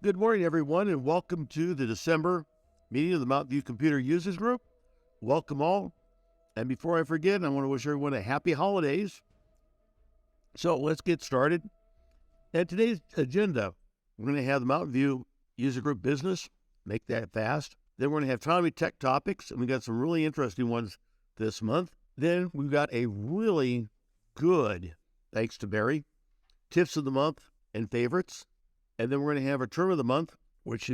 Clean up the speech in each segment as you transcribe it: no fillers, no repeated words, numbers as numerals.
Good morning, everyone, and welcome to the December meeting of the Mountain View Computer Users Group. Welcome all. And before I forget, I want to wish everyone a happy holidays. So let's get started. And today's agenda, we're going to have the Mountain View User Group Business, make that fast. Then we're going to have Tommy Tech Topics, and we got some really interesting ones this month. Then we've got a really good, thanks to Barry, Tips of the Month and Favorites. And then we're going to have our Term of the Month, which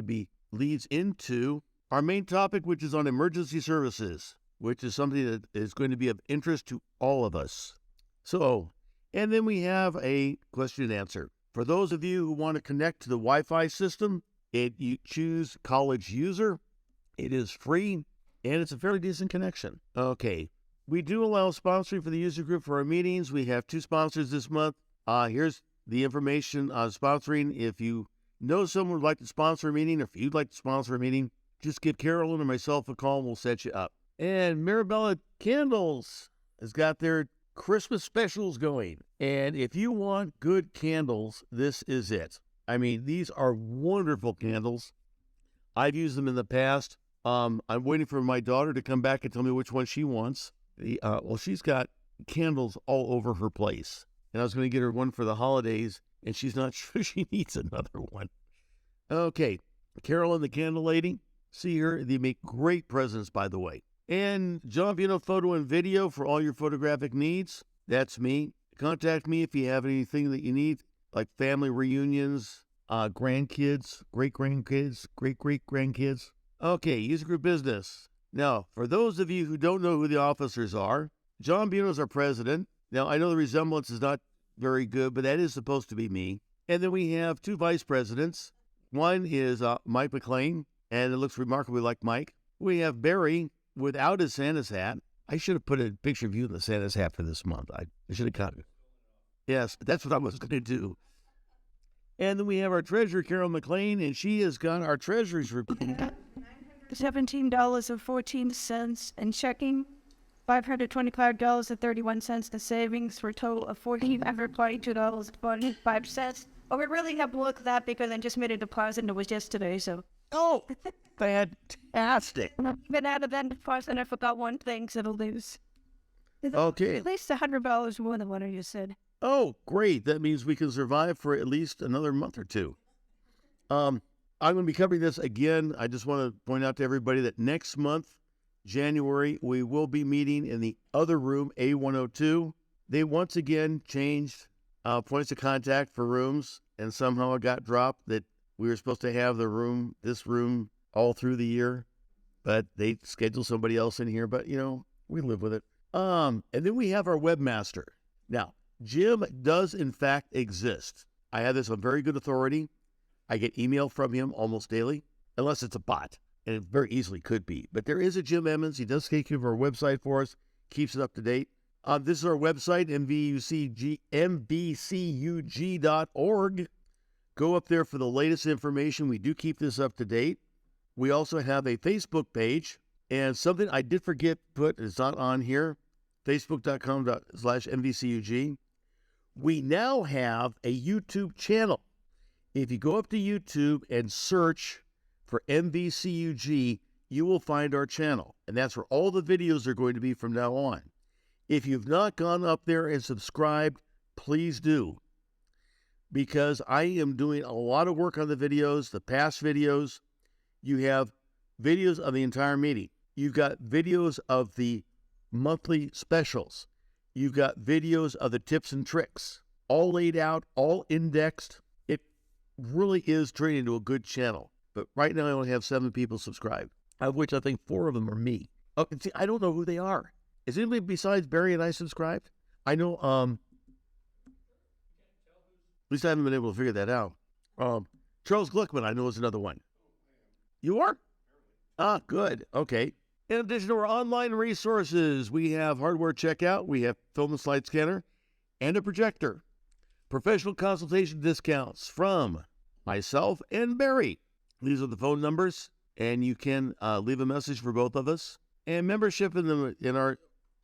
leads into our main topic, which is on emergency services, which is something that is going to be of interest to all of us. So, and then we have a question and answer. For those of you who want to connect to the Wi-Fi system, you choose College User. It is free, and it's a fairly decent connection. Okay, we do allow sponsoring for the user group for our meetings. We have 2 sponsors this month. Here's the information on sponsoring. If you know someone would like to sponsor a meeting, or if you'd like to sponsor a meeting, just give Carolyn or myself a call and we'll set you up. And Mirabella Candles has got their Christmas specials going. And if you want good candles, this is it. I mean, these are wonderful candles. I've used them in the past. I'm waiting for my daughter to come back and tell me which one she wants. She's got candles all over her place. And I was going to get her one for the holidays, and she's not sure she needs another one. Okay, Carolyn, the candle lady, see her. They make great presents, by the way. And John Vino Photo and Video for all your photographic needs. That's me. Contact me if you have anything that you need, like family reunions, grandkids, great-grandkids, great-great-grandkids. Okay, user group business. Now, for those of you who don't know who the officers are, John Buno is our president. Now, I know the resemblance is not very good, but that is supposed to be me. And then we have 2 vice presidents. One is Mike McLean, and it looks remarkably like Mike. We have Barry without his Santa's hat. I should have put a picture of you in the Santa's hat for this month. I should have cut it. Yes, but that's what I was going to do. And then we have our treasurer, Carol McLean, and she has got our treasurer's report. $17.14 in checking. $525.31 in savings for a total of $1,422.45. Oh, we really have to look at that because I just made a deposit and it was yesterday, so. Oh, fantastic. Even out of that deposit, I forgot one thing, so it'll lose. Okay. At least $100 more than what I just said. Oh, great. That means we can survive for at least another month or 2. I'm going to be covering this again. I just want to point out to everybody that next month, January, we will be meeting in the other room, A102. They once again changed points of contact for rooms, and somehow it got dropped that we were supposed to have this room all through the year, but they scheduled somebody else in here, but we live with it. And then we have our webmaster. Now, Jim does in fact exist. I have this on very good authority. I get email from him almost daily, unless it's a bot. And it very easily could be. But there is a Jim Emmons. He does take care of our website for us, keeps it up to date. This is our website, MVCUG.org. Go up there for the latest information. We do keep this up to date. We also have a Facebook page. And something I did forget to put, it's not on here, facebook.com/MVCUG. We now have a YouTube channel. If you go up to YouTube and search for MVCUG, you will find our channel. And that's where all the videos are going to be from now on. If you've not gone up there and subscribed, please do. Because I am doing a lot of work on the videos, the past videos. You have videos of the entire meeting. You've got videos of the monthly specials. You've got videos of the tips and tricks, all laid out, all indexed. It really is turning into a good channel. But right now I only have 7 people subscribed, of which I think 4 of them are me. Oh, see, I don't know who they are. Is anybody besides Barry and I subscribed? I know, at least I haven't been able to figure that out. Charles Gluckman, I know, is another one. You are? Good. Okay. In addition to our online resources, we have hardware checkout, we have film and slide scanner, and a projector. Professional consultation discounts from myself and Barry. These are the phone numbers, and you can leave a message for both of us. And membership in our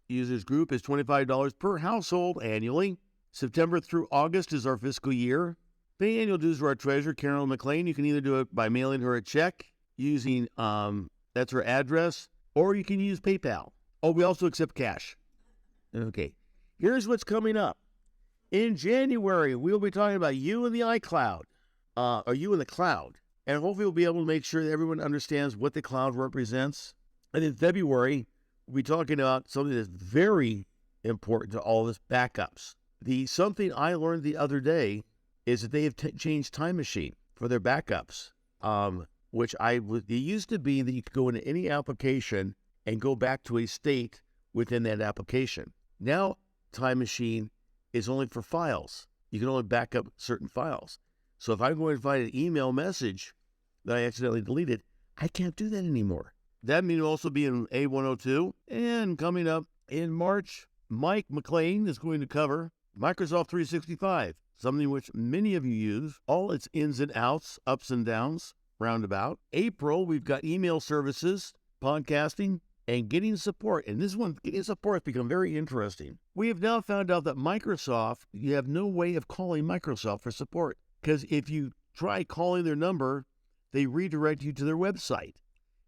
users group is $25 per household annually. September through August is our fiscal year. Pay annual dues to our treasurer, Carolyn McLean. You can either do it by mailing her a check using, that's her address, or you can use PayPal. Oh, we also accept cash. Okay. Here's what's coming up. In January, we'll be talking about you and the iCloud, or you and the cloud. And hopefully we'll be able to make sure that everyone understands what the cloud represents. And in February, we'll be talking about something that's very important to all of us, backups. Something I learned the other day is that they have changed Time Machine for their backups, which it used to be that you could go into any application and go back to a state within that application. Now, Time Machine is only for files. You can only back up certain files. So if I'm going to find an email message that I accidentally deleted, I can't do that anymore. That means will also be in A102. And coming up in March, Mike McLean is going to cover Microsoft 365, something which many of you use, all its ins and outs, ups and downs, roundabout. April, we've got email services, podcasting, and getting support. And this one, getting support, has become very interesting. We have now found out that Microsoft, you have no way of calling Microsoft for support. Because if you try calling their number, they redirect you to their website.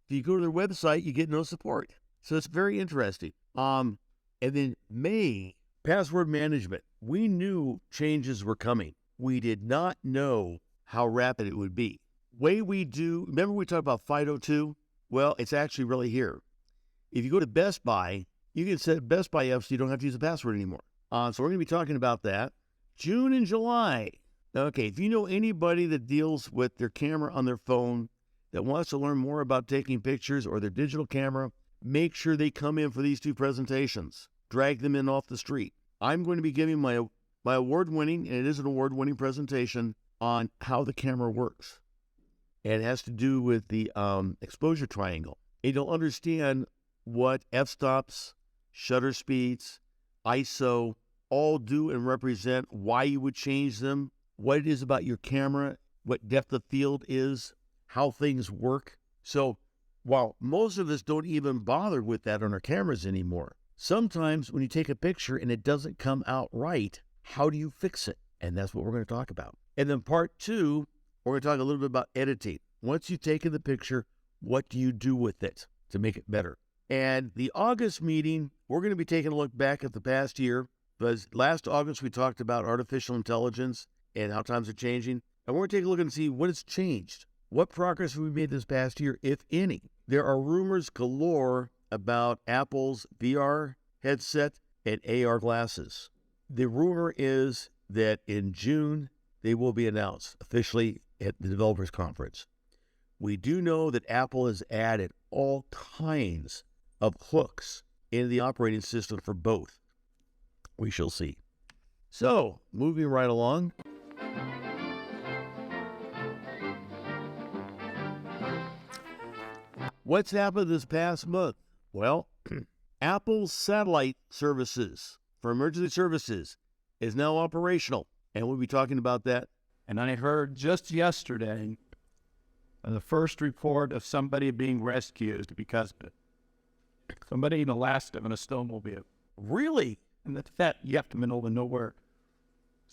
If you go to their website, you get no support. So it's very interesting. And then May, password management. We knew changes were coming. We did not know how rapid it would be. Remember we talked about FIDO2? Well, it's actually really here. If you go to Best Buy, you can set Best Buy up so you don't have to use a password anymore. So we're going to be talking about that. June and July. Okay, if you know anybody that deals with their camera on their phone, that wants to learn more about taking pictures or their digital camera, make sure they come in for these two presentations. Drag them in off the street. I'm going to be giving my award-winning, and it is an award-winning presentation on how the camera works. And it has to do with the exposure triangle. And you'll understand what f-stops, shutter speeds, ISO all do and represent, why you would change them, what it is about your camera, what depth of field is, how things work. So while most of us don't even bother with that on our cameras anymore, sometimes when you take a picture and it doesn't come out right, how do you fix it? And that's what we're going to talk about. And then part 2, we're going to talk a little bit about editing. Once you've taken the picture, what do you do with it to make it better? And the August meeting, we're going to be taking a look back at the past year, because last August we talked about artificial intelligence and how times are changing. And we're going to take a look and see what has changed. What progress have we made this past year, if any? There are rumors galore about Apple's VR headset and AR glasses. The rumor is that in June, they will be announced officially at the developers conference. We do know that Apple has added all kinds of hooks in the operating system for both. We shall see. So, moving right along. What's happened this past month? Well, Apple's satellite services for emergency services is now operational, and we'll be talking about that. And I heard just yesterday the first report of somebody being rescued because of it. Somebody in Alaska in a snowmobile. Really? And that you have to be in the middle of nowhere.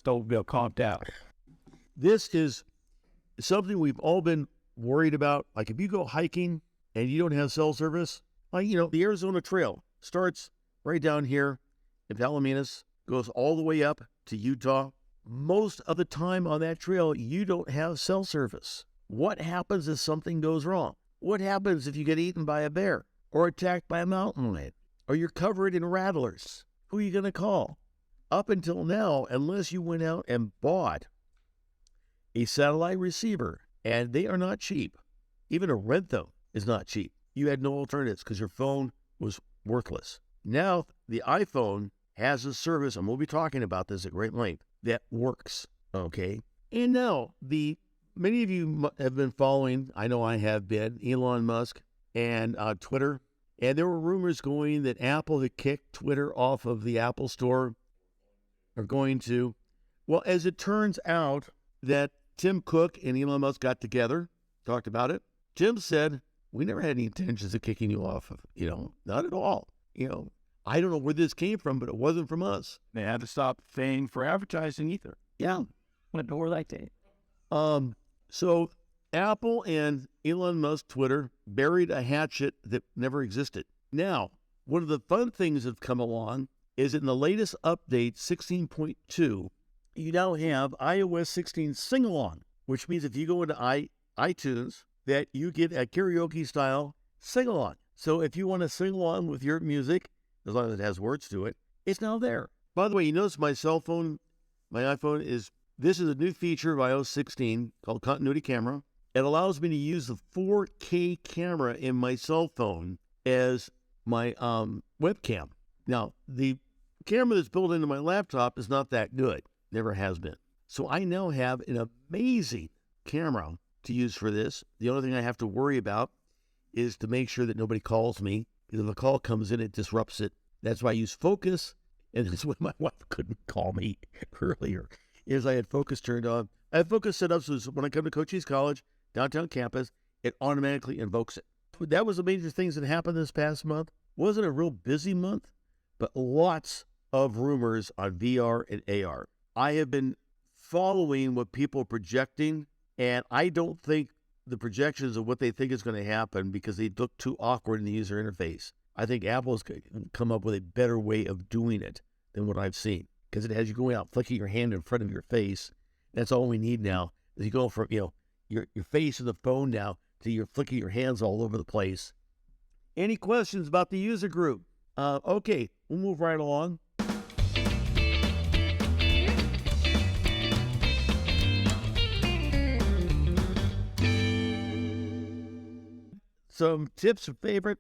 Snowmobile conked out. This is something we've all been worried about. Like if you go hiking and you don't have cell service, like, the Arizona Trail starts right down here in Palominas, goes all the way up to Utah. Most of the time on that trail, you don't have cell service. What happens if something goes wrong? What happens if you get eaten by a bear or attacked by a mountain lion or you're covered in rattlers? Who are you going to call? Up until now, unless you went out and bought a satellite receiver, and they are not cheap. Even to rent them is not cheap. You had no alternatives because your phone was worthless. Now, the iPhone has a service, and we'll be talking about this at great length, that works, okay? And now, many of you have been following, I know I have been, Elon Musk and Twitter, and there were rumors going that Apple had kicked Twitter off of the Apple Store, or going to. Well, as it turns out that Tim Cook and Elon Musk got together, talked about it. Tim said, we never had any intentions of kicking you off of, not at all. I don't know where this came from, but it wasn't from us. They had to stop paying for advertising either. Yeah. Went nowhere like that. So Apple and Elon Musk Twitter buried a hatchet that never existed. Now, one of the fun things that have come along is in the latest update, 16.2, you now have iOS 16 sing-along, which means if you go into iTunes, that you get a karaoke-style sing-along. So if you want to sing along with your music, as long as it has words to it, it's now there. By the way, you notice my cell phone, my iPhone this is a new feature of iOS 16 called Continuity Camera. It allows me to use the 4K camera in my cell phone as my webcam. Now, the camera that's built into my laptop is not that good. Never has been. So I now have an amazing camera to use for this. The only thing I have to worry about is to make sure that nobody calls me. Because if a call comes in, it disrupts it. That's why I use focus. And that's when my wife couldn't call me earlier, is I had focus turned on. I had focus set up so when I come to Cochise College, downtown campus, it automatically invokes it. That was the major things that happened this past month. Wasn't a real busy month, but lots of rumors on VR and AR. I have been following what people are projecting, and I don't think the projections of what they think is going to happen because they look too awkward in the user interface. I think Apple's going to come up with a better way of doing it than what I've seen, because it has you going out, flicking your hand in front of your face. That's all we need now. Is you go from your face in the phone now to you're flicking your hands all over the place. Any questions about the user group? Okay, we'll move right along. Some tips, favorite.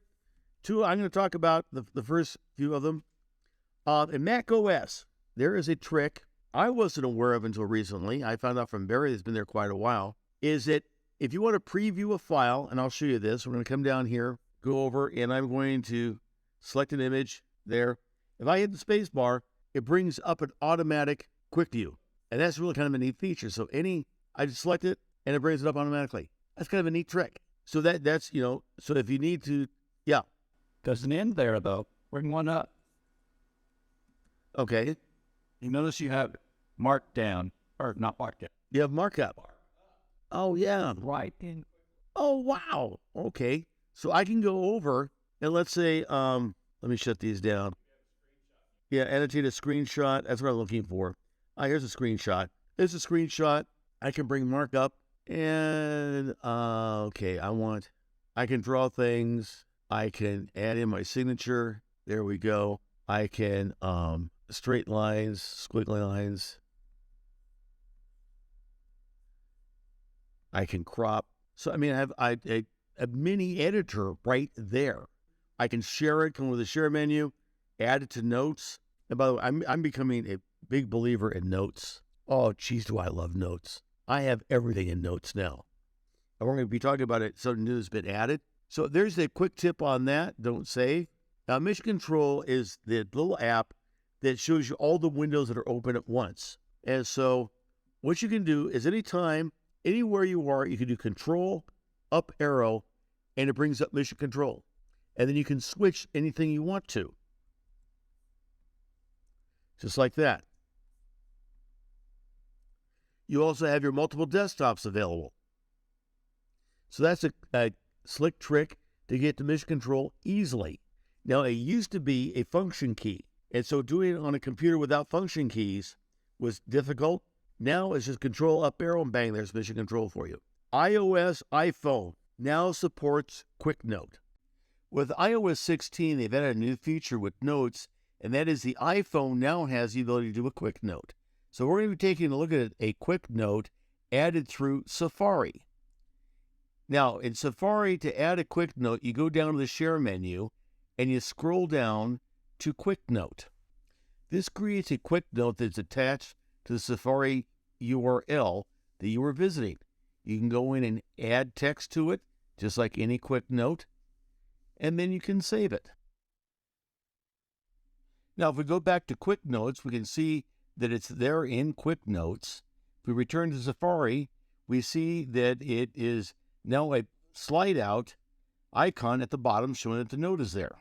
Two, I'm going to talk about the first few of them. In Mac OS, there is a trick I wasn't aware of until recently. I found out from Barry, that's been there quite a while, is that if you want to preview a file, and I'll show you this, we're going to come down here, go over, and I'm going to select an image there. If I hit the space bar, it brings up an automatic quick view. And that's really kind of a neat feature. So I just select it, and it brings it up automatically. That's kind of a neat trick. So that's, so if you need to, yeah. Doesn't end there, though. Bring one up. Okay. You notice you have marked down, or not marked down. You have markup. Oh, yeah. Right. Oh, wow. Okay. So I can go over, and let's say, let me shut these down. Yeah, annotate a screenshot. That's what I'm looking for. Here's a screenshot. There's a screenshot. I can bring markup. And, okay, I can draw things. I can add in my signature. There we go. I can, straight lines, squiggly lines. I can crop. So, I have a mini editor right there. I can share it, come with the share menu, add it to notes. And by the way, I'm becoming a big believer in notes. Oh, geez, do I love notes. I have everything in notes now. And we're going to be talking about it. Something new has been added. So there's a quick tip on that. Don't save. Now, Mission Control is the little app that shows you all the windows that are open at once. And so what you can do is anytime, anywhere you are, you can do Control, up arrow, and it brings up Mission Control. And then you can switch anything you want to. Just like that. You also have your multiple desktops available. So that's a slick trick to get to Mission Control easily. Now, it used to be a function key. And so doing it on a computer without function keys was difficult. Now it's just Control up arrow and bang, there's Mission Control for you. iOS iPhone now supports Quick Note. With iOS 16, they've added a new feature with notes, and that is the iPhone now has the ability to do a Quick Note. So we're going to be taking a look at a Quick Note added through Safari. Now, in Safari, to add a Quick Note, you go down to the Share menu, and you scroll down to Quick Note. This creates a Quick Note that's attached to the Safari URL that you were visiting. You can go in and add text to it, just like any Quick Note, and then you can save it. Now, if we go back to Quick Notes, we can see that it's there in Quick Notes. If we return to Safari, we see that it is now a slide out icon at the bottom showing that the note is there.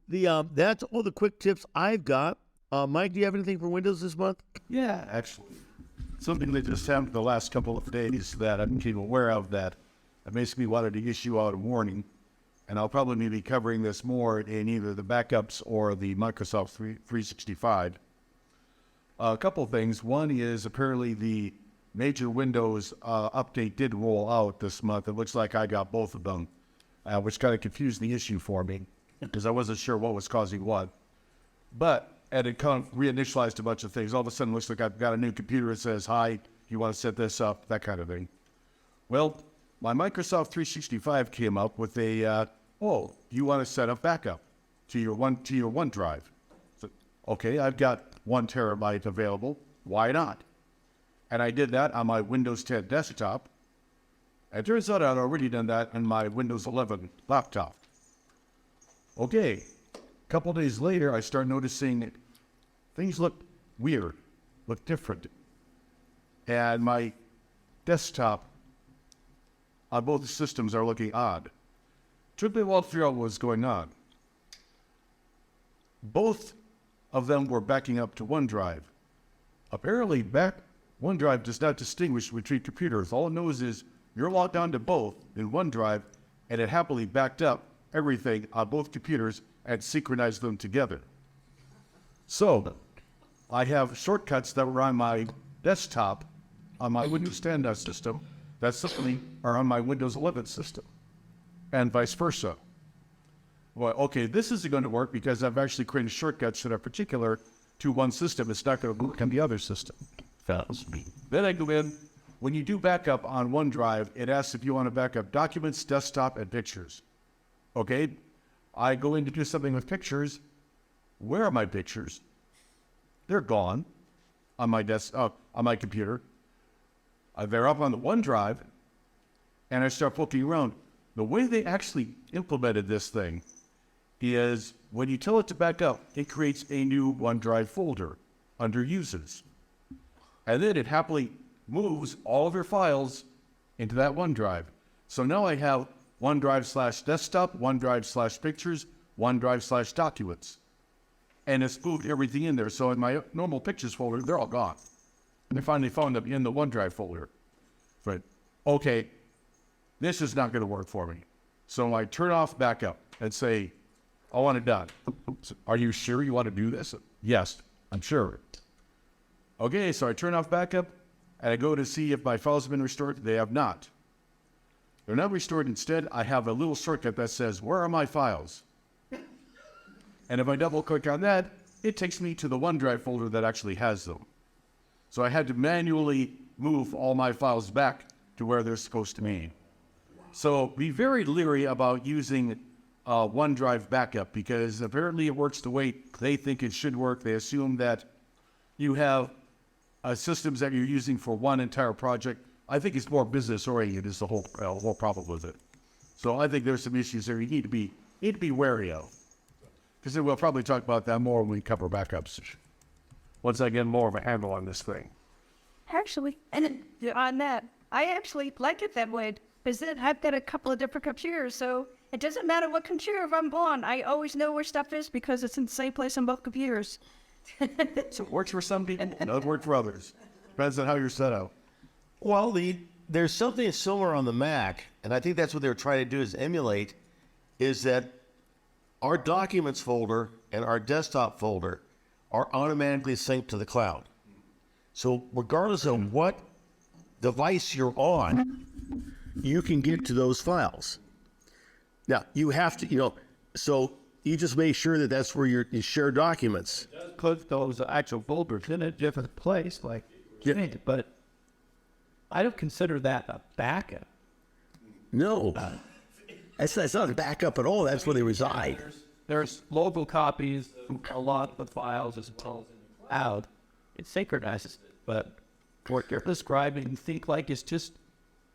That's all the quick tips I've got. Mike, do you have anything for Windows this month? Yeah, actually. something that just happened the last couple of days that I became aware of that I basically wanted to issue out a warning. And I'll probably be covering this more in either the backups or the Microsoft 365. A couple of things. One is apparently the major Windows update did roll out this month. It looks like I got both of them, which kind of confused the issue for me because I wasn't sure what was causing what. And it kind of reinitialized a bunch of things. All of a sudden, it looks like I've got a new computer that says, hi, you want to set this up, that kind of thing. Well, my Microsoft 365 came up with a, you want to set up backup to your OneDrive. So, okay, I've got 1 terabyte available. Why not? And I did that on my Windows 10 desktop. And it turns out I'd already done that on my Windows 11 laptop. Okay. A couple days later, I start noticing things look weird, look different. And my desktop on both systems are looking odd. Took me a while to figure out what was going on. Both of them were backing up to OneDrive. Apparently, OneDrive does not distinguish between computers. All it knows is you're logged on to both in OneDrive, and it happily backed up everything on both computers and synchronized them together. So, I have shortcuts that were on my desktop on my Windows 10 system that suddenly are on my Windows 11 system, and vice versa. Well, okay, this isn't going to work because I've actually created shortcuts that are particular to one system. It's not going to work on the other system. Then I go in. When you do backup on OneDrive, it asks if you want to back up documents, desktop, and pictures. Okay, I go in to do something with pictures. Where are my pictures? They're gone on my on my computer. They're up on the OneDrive, and I start poking around. The way they actually implemented this thing is when you tell it to back up, it creates a new OneDrive folder under Users. And then it happily moves all of your files into that OneDrive. So now I have OneDrive/desktop, OneDrive/pictures, OneDrive/documents. And it's moved everything in there. So in my normal pictures folder, they're all gone. And I finally found them in the OneDrive folder. But, okay, this is not going to work for me. So I turn off backup and say, I want it done. Are you sure you want to do this? Yes, I'm sure. Okay, so I turn off backup, and I go to see if my files have been restored. They have not. They're not restored. Instead, I have a little shortcut that says, where are my files? And if I double-click on that, it takes me to the OneDrive folder that actually has them. So I had to manually move all my files back to where they're supposed to be. So be very leery about using OneDrive backup because apparently it works the way they think it should work. They assume that you have systems that you're using for one entire project. I think it's more business-oriented is the whole problem with it. So I think there's some issues there you need to be wary of. Because we'll probably talk about that more when we cover backups. Once I get more of a handle on this thing. Actually, and on that, I actually like it that way because then I've got a couple of different computers, so it doesn't matter what computer I'm on. I always know where stuff is because it's in the same place on both computers. So it works for some people, it doesn't work for others. Depends on how you're set up. Well, there's something similar on the Mac, and I think that's what they're trying to do is emulate, is that our documents folder and our desktop folder are automatically synced to the cloud. So regardless of what device you're on, you can get to those files. Now, you have to, so you just make sure that that's where you share documents. Put those actual folders in a different place, but I don't consider that a backup. No, that's not a backup at all. That's where they reside. There's local copies of a lot of the files as well as in the cloud. It synchronizes it, but what you're describing, think like it's just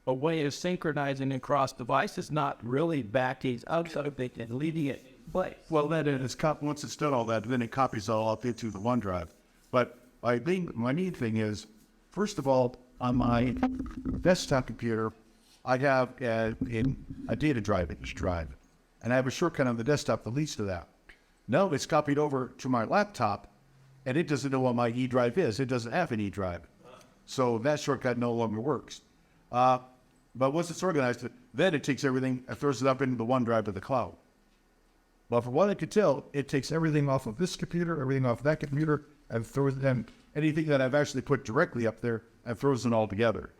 a way of synchronizing across devices, not really backing up of it and leaving it in place. Well, then once it's done all that, then it copies all up into the OneDrive. But my main thing is, first of all, on my desktop computer, I have a data drive, and I have a shortcut on the desktop that leads to that. Now it's copied over to my laptop, and it doesn't know what my E drive is. It doesn't have an E drive. So that shortcut no longer works. But once it's organized, then it takes everything and throws it up into the OneDrive of the cloud. But from what I could tell, it takes everything off of this computer, everything off that computer, and throws them anything that I've actually put directly up there and throws it all together.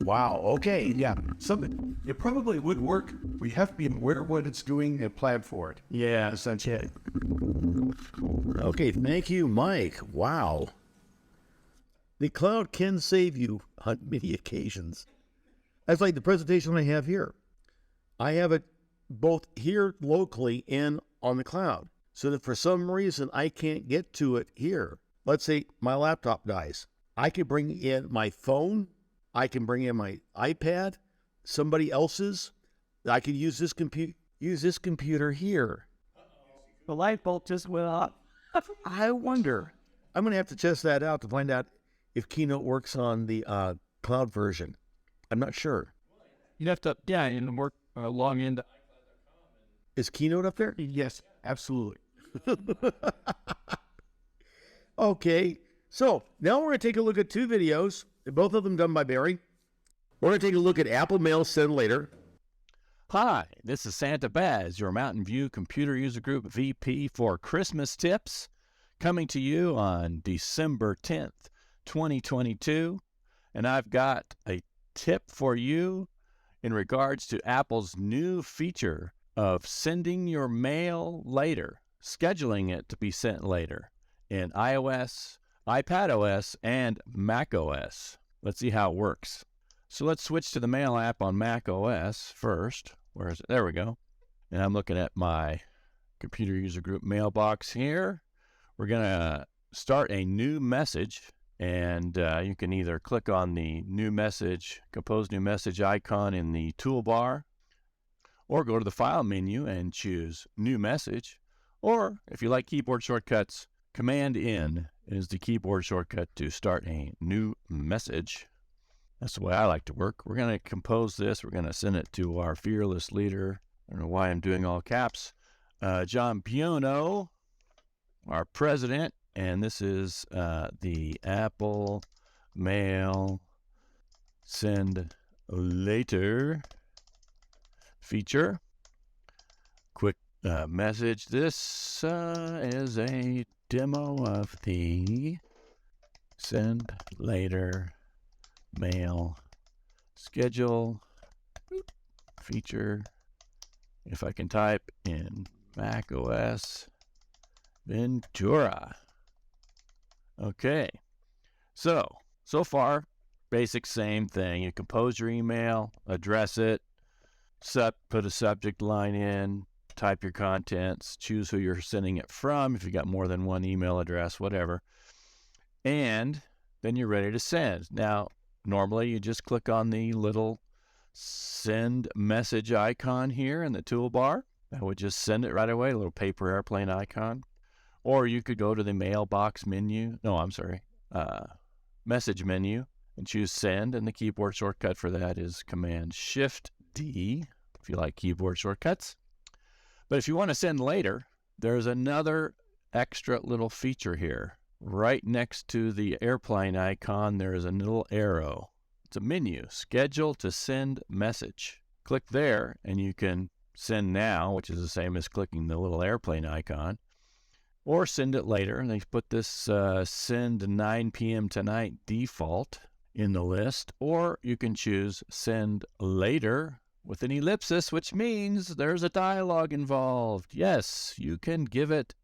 Wow. Okay. Yeah, something. It probably would work. We have to be aware of what it's doing and plan for it. Yeah. Essentially. Okay. Thank you, Mike. Wow. The cloud can save you on many occasions. That's like the presentation I have here. I have it both here locally and on the cloud. So that for some reason I can't get to it here. Let's say my laptop dies. I could bring in my phone. I can bring in my iPad, somebody else's. I could use this computer here. The light bulb just went off. I wonder. I'm going to have to test that out to find out if Keynote works on the cloud version. I'm not sure. You'd have to, and work log into. Is Keynote up there? Yes, absolutely. Okay. So now we're going to take a look at two videos, both of them done by Barry. We're going to take a look at Apple Mail Send Later. Hi, this is Santa Baz, your Mountain View Computer User Group VP for Christmas Tips, coming to you on December 10th, 2022. And I've got a tip for you in regards to Apple's new feature of sending your mail later, scheduling it to be sent later in iOS, iPadOS, and macOS. Let's see how it works. So let's switch to the Mail app on macOS first. Where is it? There we go. And I'm looking at my Computer User Group mailbox here. We're going to start a new message, and you can either click on the new message, compose new message icon in the toolbar, or go to the File menu and choose New Message, or if you like keyboard shortcuts, Command-N is the keyboard shortcut to start a new message. That's the way I like to work. We're going to compose this. We're going to send it to our fearless leader. I don't know why I'm doing all caps. John Buono, our president, and this is the Apple Mail Send Later feature. Quick message. This is a demo of the Send Later Mail Schedule feature. If I can type in Mac OS Ventura. Okay. So far, basic same thing. You compose your email, address it, put a subject line in, type your contents, choose who you're sending it from, if you got more than one email address, whatever. And then you're ready to send. Now, normally you just click on the little send message icon here in the toolbar. That would just send it right away, a little paper airplane icon. Or you could go to the mailbox menu. Message menu and choose send. And the keyboard shortcut for that is Command-Shift-D, if you like keyboard shortcuts. But if you want to send later, there's another extra little feature here. Right next to the airplane icon, there is a little arrow. It's a menu, Schedule to Send Message. Click there, and you can send now, which is the same as clicking the little airplane icon, or send it later. And they put this send 9 p.m. tonight default in the list, or you can choose send later with an ellipsis, which means there's a dialogue involved. Yes, you can give it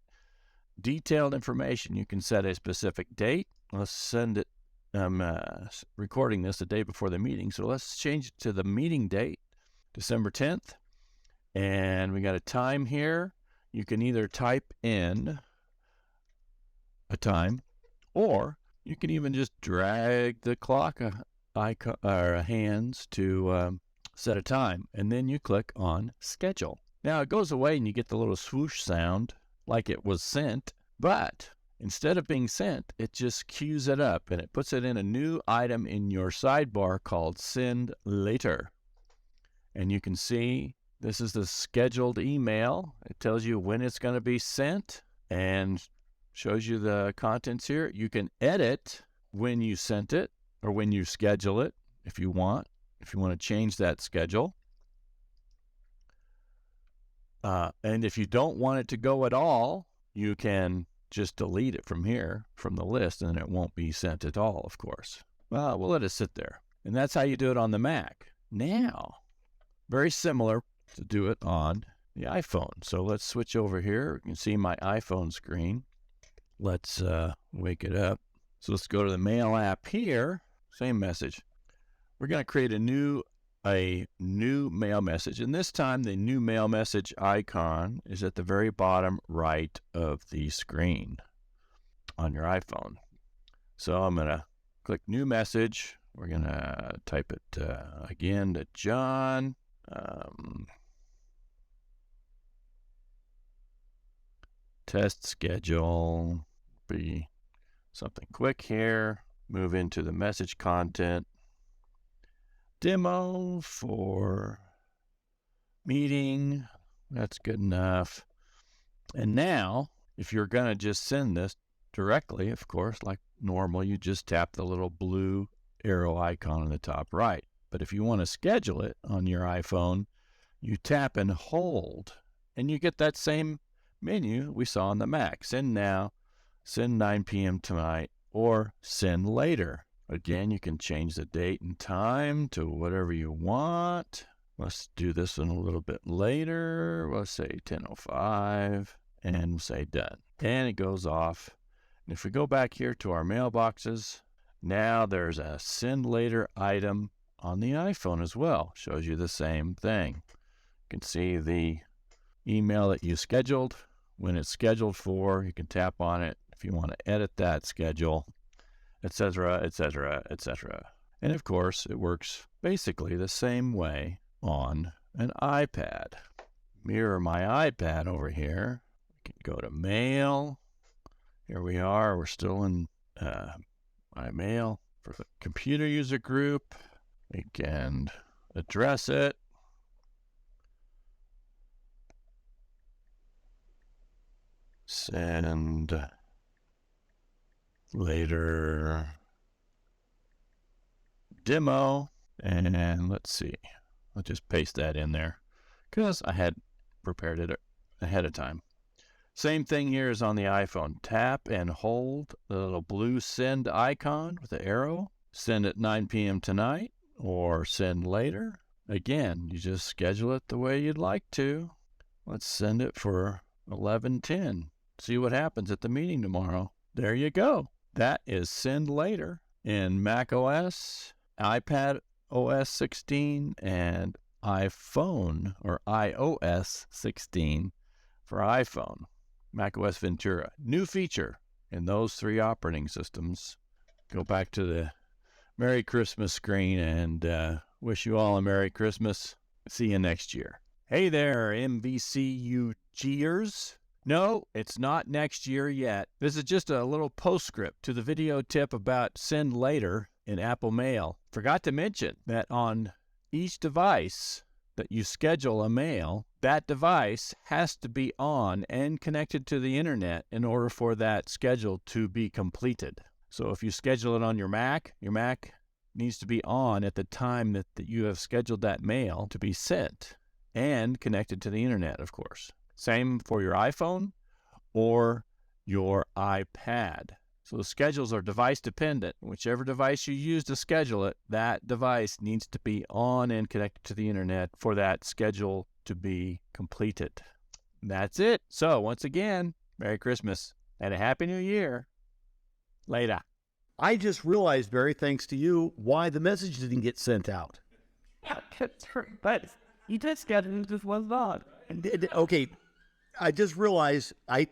detailed information. You can set a specific date. Let's send it. I'm recording this the day before the meeting, so let's change it to the meeting date, December 10th. And we got a time here. You can either type in a time, or you can even just drag the clock icon or hands to set a time, and then you click on schedule. Now it goes away and you get the little swoosh sound like it was sent, but instead of being sent, it just queues it up and it puts it in a new item in your sidebar called Send Later. And you can see this is the scheduled email. It tells you when it's going to be sent, and shows you the contents here. You can edit when you sent it or when you schedule it if you want to change that schedule. And if you don't want it to go at all, you can just delete it from here, from the list, and it won't be sent at all, of course. Well, we'll let it sit there. And that's how you do it on the Mac. Now, very similar to do it on the iPhone. So let's switch over here. You can see my iPhone screen. Let's wake it up. So let's go to the Mail app here. Same message. We're going to create a new mail message. And this time, the new mail message icon is at the very bottom right of the screen on your iPhone. So I'm going to click new message. We're going to type it again to John. Test schedule. Be something quick here. Move into the message content. Demo for meeting. That's good enough. And now, if you're going to just send this directly, of course, like normal, you just tap the little blue arrow icon on the top right. But if you want to schedule it on your iPhone, you tap and hold, and you get that same menu we saw on the Mac. Send now, send 9 p.m. tonight, or send later. Again, you can change the date and time to whatever you want. Let's do this one a little bit later. We'll say 10:05, and we'll say done. And it goes off. And if we go back here to our mailboxes, now there's a send later item on the iPhone as well. Shows you the same thing. You can see the email that you scheduled, when it's scheduled for. You can tap on it if you want to edit that schedule, etc., etc., etc. And of course, it works basically the same way on an iPad. Mirror my iPad over here. We can go to Mail. Here we are. We're still in my Mail for the computer user group. We can address it. Send later demo. And let's see. I'll just paste that in there because I had prepared it ahead of time. Same thing here as on the iPhone. Tap and hold the little blue send icon with the arrow. Send at 9 p.m. tonight or send later. Again, you just schedule it the way you'd like to. Let's send it for 11:10. See what happens at the meeting tomorrow. There you go. That is send later in Mac OS, iPad OS 16, and iPhone or iOS 16 for iPhone. Mac OS Ventura. New feature in those three operating systems. Go back to the Merry Christmas screen and wish you all a Merry Christmas. See you next year. Hey there, MVCUGers. No, it's not next year yet. This is just a little postscript to the video tip about send later in Apple Mail. Forgot to mention that on each device that you schedule a mail, that device has to be on and connected to the internet in order for that schedule to be completed. So if you schedule it on your Mac needs to be on at the time that you have scheduled that mail to be sent and connected to the internet, of course. Same for your iPhone or your iPad. So the schedules are device dependent. Whichever device you use to schedule it, that device needs to be on and connected to the internet for that schedule to be completed. That's it. So once again, Merry Christmas and a Happy New Year. Later. I just realized, Barry, thanks to you, why the message didn't get sent out. But you did schedule this was not. Okay, I just realized I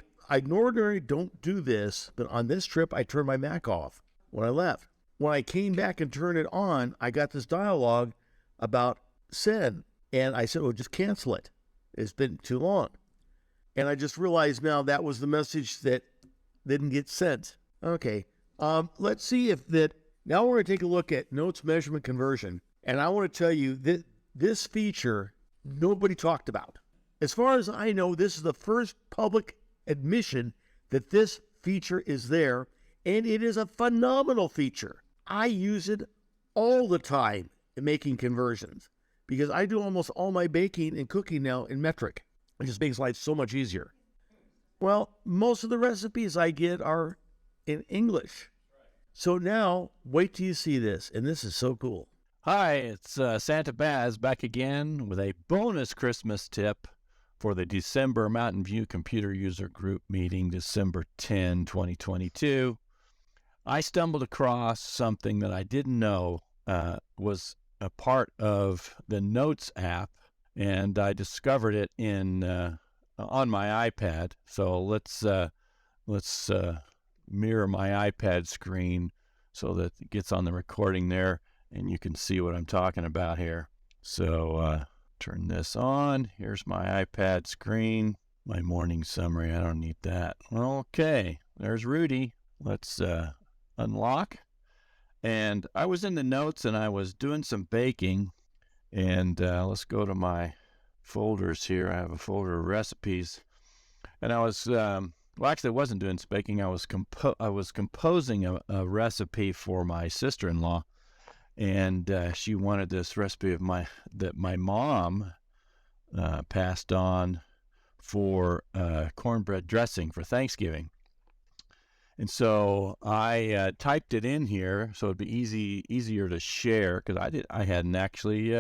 normally don't do this, but on this trip, I turned my Mac off when I left. When I came back and turned it on, I got this dialogue about send, and I said, well, just cancel it. It's been too long. And I just realized now that was the message that didn't get sent. Okay, let's see if that, now we're going to take a look at notes measurement conversion, and I want to tell you that this feature nobody talked about. As far as I know, this is the first public admission that this feature is there, and it is a phenomenal feature. I use it all the time in making conversions because I do almost all my baking and cooking now in metric. It just makes life so much easier. Well, most of the recipes I get are in English. So now, wait till you see this, and this is so cool. Hi, it's Santa Baz back again with a bonus Christmas tip for the December Mountain View Computer User Group meeting, December 10, 2022. I stumbled across something that I didn't know was a part of the Notes app, and I discovered it on my iPad. So let's mirror my iPad screen so that it gets on the recording there, and you can see what I'm talking about here. So turn this on. Here's my iPad screen. My morning summary. I don't need that. Okay, there's Rudy. Let's unlock. And I was in the notes and I was doing some baking. And let's go to my folders here. I have a folder of recipes. And I was, well, actually, I wasn't doing some baking. I was composing a recipe for my sister-in-law. And she wanted this recipe of that my mom passed on for cornbread dressing for Thanksgiving. And so I typed it in here so it'd be easier to share because I hadn't actually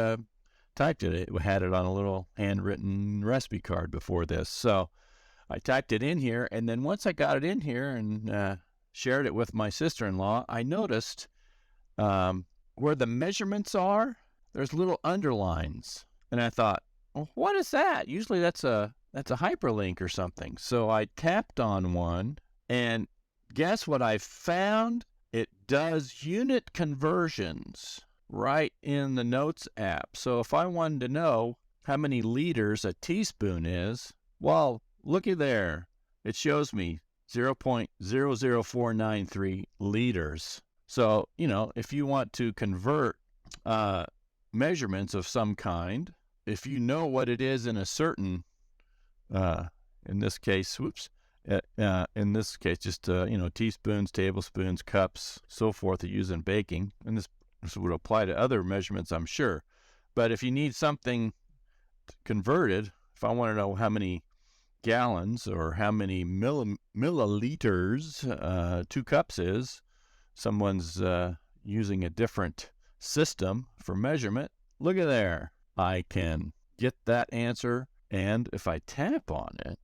typed it. It had it on a little handwritten recipe card before this. So I typed it in here, and then once I got it in here and shared it with my sister-in-law, I noticed where the measurements are, there's little underlines. And I thought, well, what is that? Usually that's a hyperlink or something. So I tapped on one, and guess what I found? It does unit conversions right in the Notes app. So if I wanted to know how many liters a teaspoon is, well, looky there. It shows me 0.00493 liters. So, if you want to convert measurements of some kind, if you know what it is in a certain, in this case, just, teaspoons, tablespoons, cups, so forth, that you use in baking. And this would apply to other measurements, I'm sure. But if you need something converted, if I want to know how many gallons or how many milliliters 2 cups is, someone's using a different system for measurement, look at there. I can get that answer, and if I tap on it,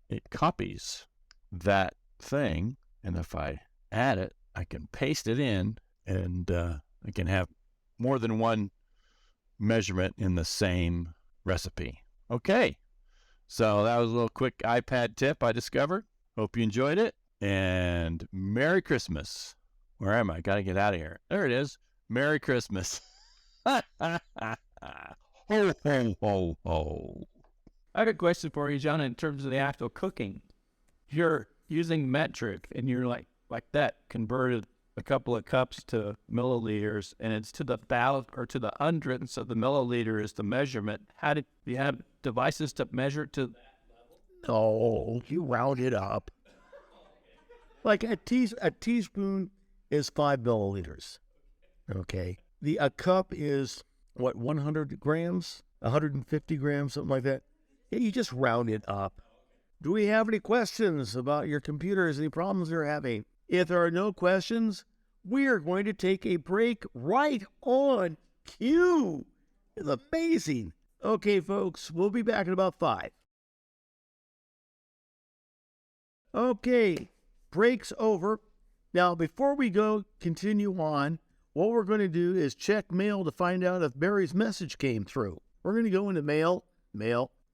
it copies that thing, and if I add it, I can paste it in, and I can have more than one measurement in the same recipe. Okay, so that was a little quick iPad tip I discovered. Hope you enjoyed it, and Merry Christmas. Where am I? Got to get out of here. There it is. Merry Christmas. Ho, ho, ho, ho. I have a question for you, John, in terms of the actual cooking. You're using metric, and you're like that, converted a couple of cups to milliliters, and it's to the thousand or to the hundredths, so the milliliter is the measurement. Do you have devices to measure to that level? No, you round it up. Like a teaspoon is 5 milliliters. Okay. A cup is, 100 grams? 150 grams, something like that. Yeah, you just round it up. Do we have any questions about your computers, any problems you're having? If there are no questions, we are going to take a break right on cue. It's amazing. Okay, folks, we'll be back in about 5. Okay, break's over. Now, before we continue on, what we're going to do is check mail to find out if Barry's message came through. We're going to go into mail,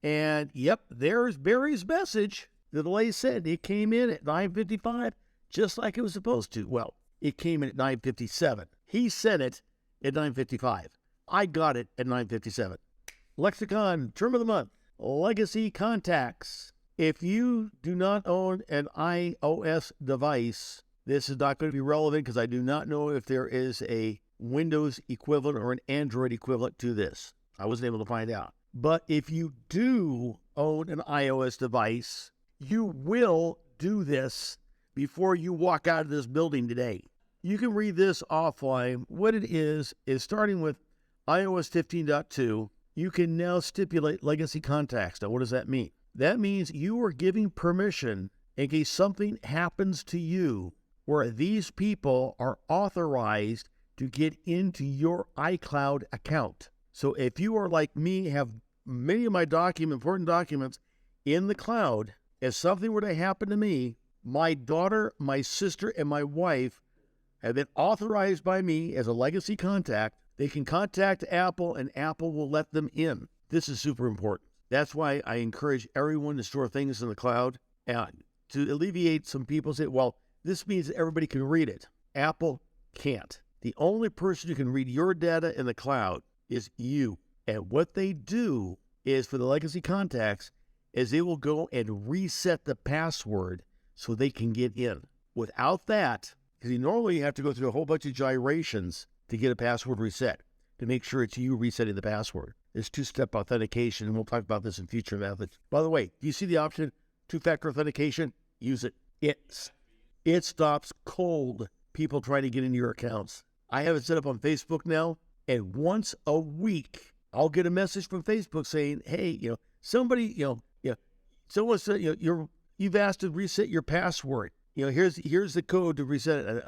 and yep, there's Barry's message. The delay said it came in at 9:55, just like it was supposed to. Well, it came in at 9:57. He sent it at 9:55. I got it at 9:57. Lexicon, term of the month, legacy contacts. If you do not own an iOS device, this is not going to be relevant because I do not know if there is a Windows equivalent or an Android equivalent to this. I wasn't able to find out. But if you do own an iOS device, you will do this before you walk out of this building today. You can read this offline. What it is starting with iOS 15.2, you can now stipulate legacy contacts. Now, what does that mean? That means you are giving permission in case something happens to you where these people are authorized to get into your iCloud account. So if you are like me, have many of my important documents in the cloud, if something were to happen to me, my daughter, my sister, and my wife have been authorized by me as a legacy contact. They can contact Apple, and Apple will let them in. This is super important. That's why I encourage everyone to store things in the cloud. And to alleviate some people say, well, this means that everybody can read it. Apple can't. The only person who can read your data in the cloud is you. And what they do is for the legacy contacts is they will go and reset the password so they can get in. Without that, because you normally have to go through a whole bunch of gyrations to get a password reset, to make sure it's you resetting the password. There's two-step authentication, and we'll talk about this in future methods. By the way, do you see the option, two-factor authentication? Use it. It stops cold people trying to get into your accounts. I have it set up on Facebook now, and once a week, I'll get a message from Facebook saying, hey, somebody, someone said, you've asked to reset your password. Here's the code to reset it.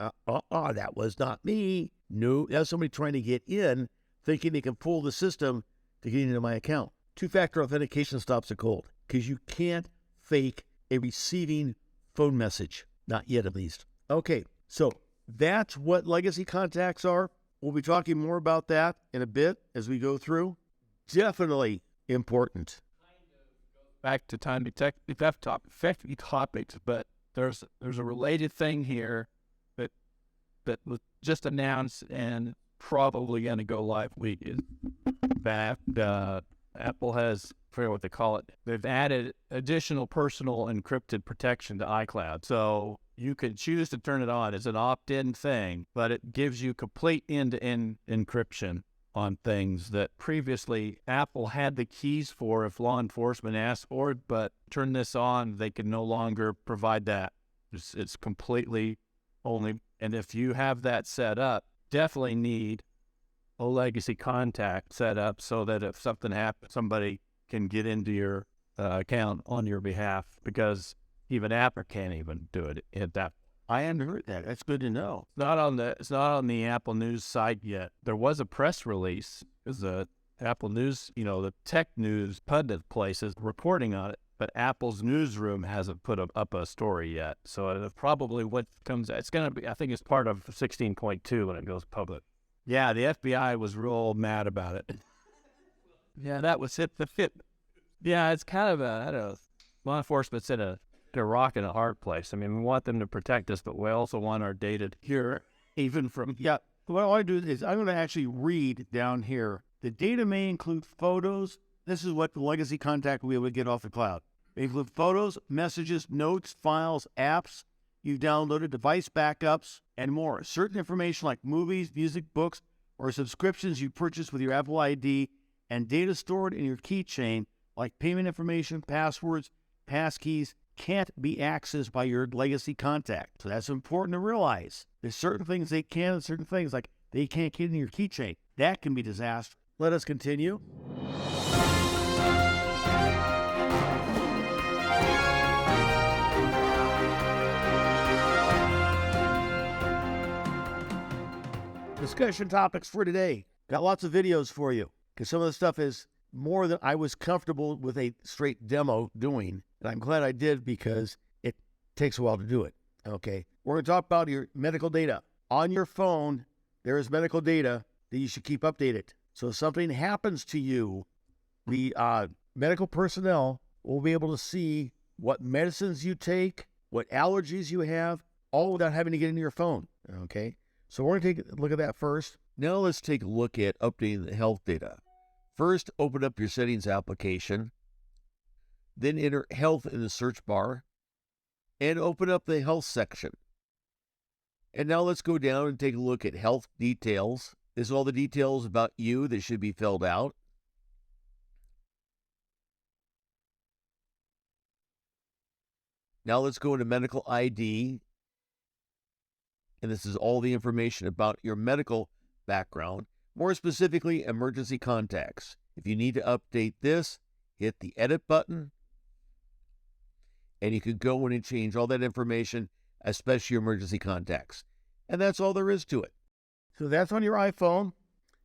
That was not me. No, that's somebody trying to get in, thinking they can pull the system to get into my account. Two-factor authentication stops it cold because you can't fake a receiving phone message. Not yet, at least. Okay, so that's what legacy contacts are. We'll be talking more about that in a bit as we go through. Definitely important. Back to time detective topics, but there's a related thing here that was just announced and probably going to go live week is that Apple has, I forget what they call it, they've added additional personal encrypted protection to iCloud. So you can choose to turn it on as an opt-in thing, but it gives you complete end-to-end encryption on things that previously Apple had the keys for if law enforcement asked for it, but turn this on, they can no longer provide that. It's completely only, and if you have that set up, definitely need a legacy contact set up so that if something happens, somebody can get into your account on your behalf, because even Apple can't even do it at that. I hadn't heard that. That's good to know. It's not on the Apple News site yet. There was a press release. There's a Apple News, the tech news pundit places reporting on it, but Apple's newsroom hasn't put up a story yet. So it probably it's going to be, I think it's part of 16.2 when it goes public. Yeah, the FBI was real mad about it. Yeah, that was it. Yeah, it's kind of I don't know, law enforcement's in a rock and a hard place. I mean, we want them to protect us, but we also want our data here, even from... Yeah, what I do is I'm going to actually read down here. The data may include photos. This is what the legacy contact will be able to get off the cloud. They include photos, messages, notes, files, apps you've downloaded, device backups, and more. Certain information like movies, music, books, or subscriptions you purchased with your Apple ID, and data stored in your keychain like payment information, passwords, passkeys, can't be accessed by your legacy contact. So that's important to realize. There's certain things they can and certain things like they can't get in your keychain. That can be disastrous. Let us continue. Discussion topics for today. Got lots of videos for you because some of the stuff is more than I was comfortable with a straight demo doing. And I'm glad I did because it takes a while to do it. Okay. We're going to talk about your medical data. On your phone, there is medical data that you should keep updated. So if something happens to you, the medical personnel will be able to see what medicines you take, what allergies you have, all without having to get into your phone. Okay. So we're going to take a look at that first. Now let's take a look at updating the health data. First, open up your settings application. Then enter health in the search bar and open up the health section. And now let's go down and take a look at health details. This is all the details about you that should be filled out. Now let's go into medical ID. And this is all the information about your medical background, more specifically, emergency contacts. If you need to update this, hit the edit button, and you can go in and change all that information, especially your emergency contacts. And that's all there is to it. So that's on your iPhone.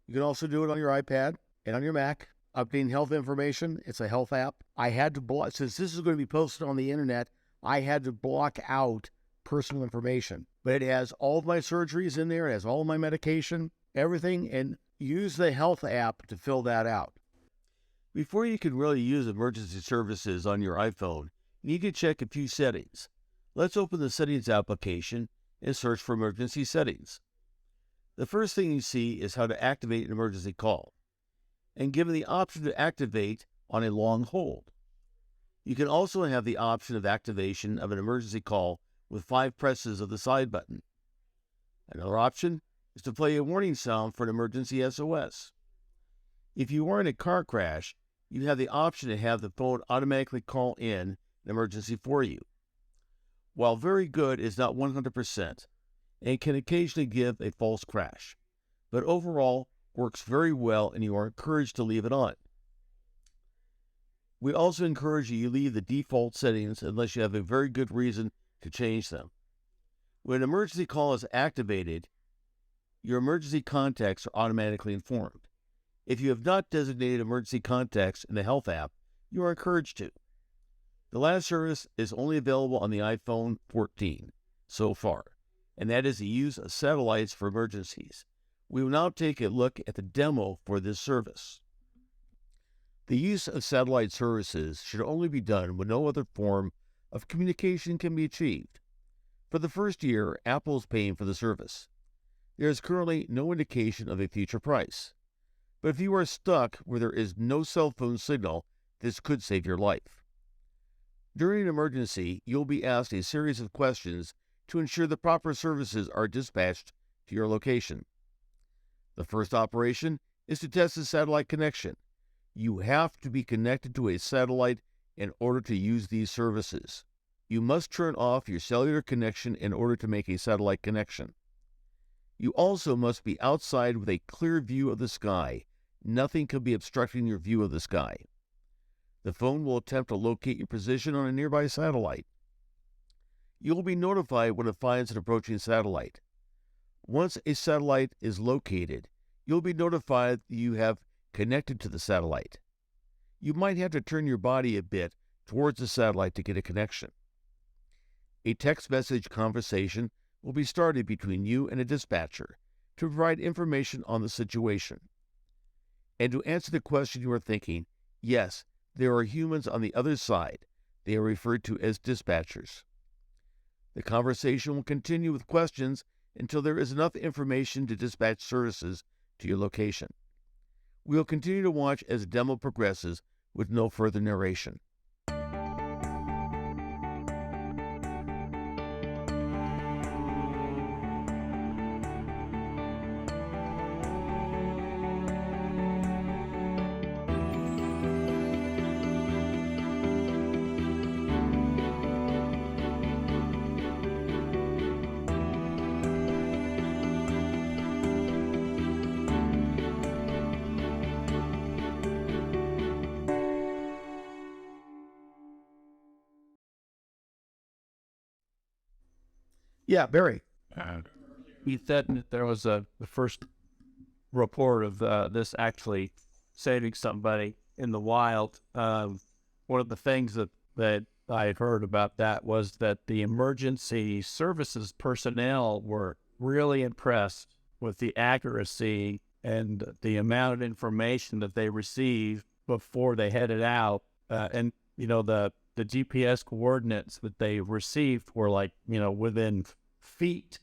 You can also do it on your iPad and on your Mac. Updating health information. It's a health app. I had to block, since this is going to be posted on the internet, I had to block out personal information. But it has all of my surgeries in there. It has all of my medication, everything, and use the health app to fill that out. Before you can really use emergency services on your iPhone, you need to check a few settings. Let's open the Settings application and search for emergency settings. The first thing you see is how to activate an emergency call, and given the option to activate on a long hold. You can also have the option of activation of an emergency call with 5 presses of the side button. Another option is to play a warning sound for an emergency SOS. If you are in a car crash, you have the option to have the phone automatically call in an emergency for you. While very good, is not 100% and can occasionally give a false crash, but overall works very well, and you are encouraged to leave it on. We also encourage you to leave the default settings unless you have a very good reason to change them. When an emergency call is activated, your emergency contacts are automatically informed. If you have not designated emergency contacts in the Health app, you are encouraged to. The last service is only available on the iPhone 14 so far, and that is the use of satellites for emergencies. We will now take a look at the demo for this service. The use of satellite services should only be done when no other form of communication can be achieved. For the first year, Apple is paying for the service. There is currently no indication of a future price. But if you are stuck where there is no cell phone signal, this could save your life. During an emergency, you'll be asked a series of questions to ensure the proper services are dispatched to your location. The first operation is to test the satellite connection. You have to be connected to a satellite in order to use these services. You must turn off your cellular connection in order to make a satellite connection. You also must be outside with a clear view of the sky. Nothing can be obstructing your view of the sky. The phone will attempt to locate your position on a nearby satellite. You will be notified when it finds an approaching satellite. Once a satellite is located, you'll be notified that you have connected to the satellite. You might have to turn your body a bit towards the satellite to get a connection. A text message conversation will be started between you and a dispatcher to provide information on the situation. And to answer the question you are thinking, yes, there are humans on the other side. They are referred to as dispatchers. The conversation will continue with questions until there is enough information to dispatch services to your location. We will continue to watch as the demo progresses with no further narration. Yeah, Barry. He said that there was the first report of this actually saving somebody in the wild. One of the things that I had heard about that was that the emergency services personnel were really impressed with the accuracy and the amount of information that they received before they headed out. And, you know, the GPS coordinates that they received were like, you know, within feet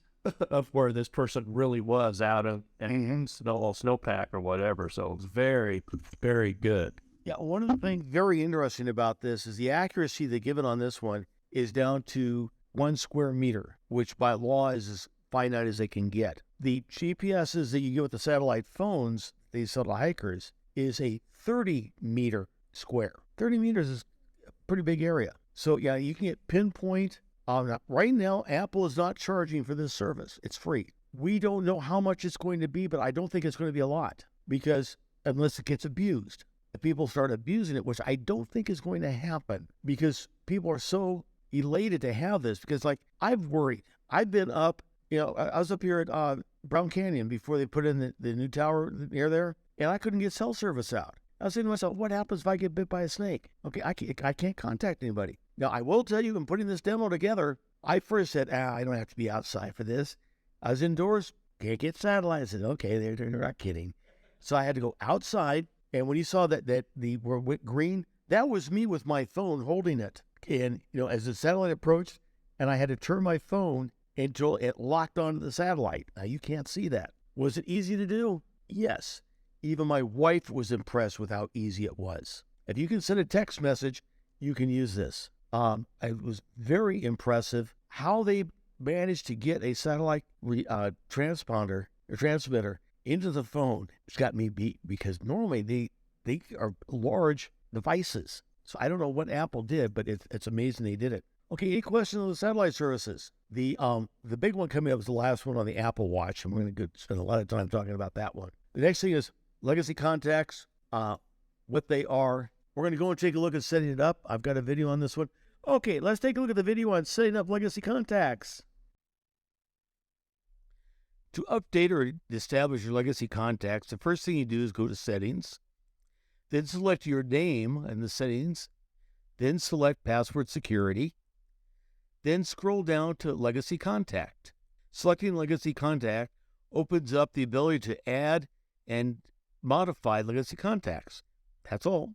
of where this person really was out of snowpack or whatever. So it was very, very good. Yeah, one of the things very interesting about this is the accuracy they give it on this one is down to 1 square meter, which by law is as finite as they can get. The GPSs that you get with the satellite phones, these satellite hikers, is a 30-meter square. 30 meters is a pretty big area. So yeah, you can get pinpoint. Right now, Apple is not charging for this service. It's free. We don't know how much it's going to be, but I don't think it's going to be a lot, because unless it gets abused, if people start abusing it, which I don't think is going to happen, because people are so elated to have this. Because like, I've worried. I've been up, I was up here at Brown Canyon before they put in the new tower near there, and I couldn't get cell service out. I was saying to myself, what happens if I get bit by a snake? Okay, I can't contact anybody. Now, I will tell you, in putting this demo together, I first said, I don't have to be outside for this. I was indoors, can't get satellite. I said, okay, they're not kidding. So I had to go outside, and when you saw that the were green, that was me with my phone holding it. And, as the satellite approached, and I had to turn my phone until it locked onto the satellite. Now, you can't see that. Was it easy to do? Yes. Even my wife was impressed with how easy it was. If you can send a text message, you can use this. It was very impressive how they managed to get a satellite transponder or transmitter into the phone. It's got me beat, because normally they are large devices. So I don't know what Apple did, but it's amazing they did it. Okay, any questions on the satellite services? The big one coming up is the last one on the AppleWatch, and we're going to spend a lot of time talking about that one. The next thing is legacy contacts, what they are. We're going to go and take a look at setting it up. I've got a video on this one. Okay, let's take a look at the video on setting up legacy contacts. To update or establish your legacy contacts, the first thing you do is go to Settings, then select your name in the settings, then select Password Security, then scroll down to Legacy Contact. Selecting Legacy Contact opens up the ability to add and modify legacy contacts. That's all.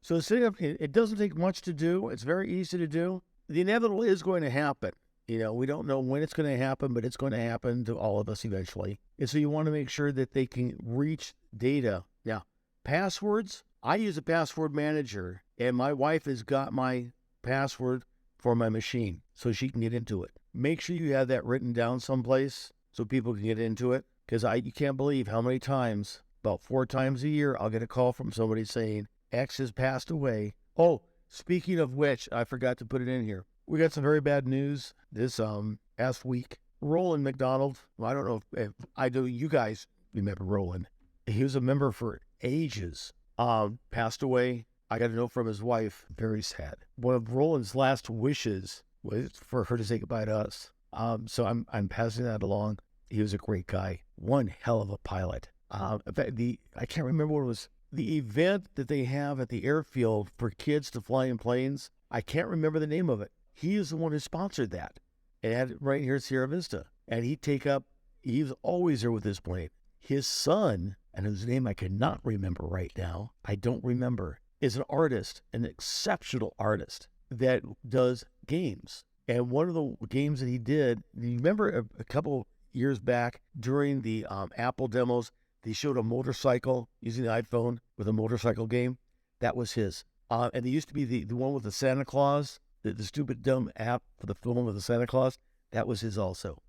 So setting up, it doesn't take much to do. It's very easy to do. The inevitable is going to happen. We don't know when it's going to happen, but it's going to happen to all of us eventually. And so you want to make sure that they can reach data. Now, passwords, I use a password manager, and my wife has got my password for my machine so she can get into it. Make sure you have that written down someplace so people can get into it, because you can't believe how many times, about 4 times a year, I'll get a call from somebody saying, X has passed away. Oh, speaking of which, I forgot to put it in here. We got some very bad news this past week. Roland McDonald, well, I don't know if I do. You guys remember Roland. He was a member for ages. Passed away. I got a note from his wife. Very sad. One of Roland's last wishes was for her to say goodbye to us. So I'm passing that along. He was a great guy. One hell of a pilot. In fact, I can't remember what it was. The event that they have at the airfield for kids to fly in planes, I can't remember the name of it. He is the one who sponsored that. And had it right here at Sierra Vista. And he was always there with his plane. His son, and whose name I cannot remember right now, I don't remember, is an artist, an exceptional artist that does games. And one of the games that he did, you remember a couple years back during the Apple demos, they showed a motorcycle using the iPhone with a motorcycle game. That was his. And there used to be the one with the Santa Claus, the stupid dumb app for the film of the Santa Claus. That was his also.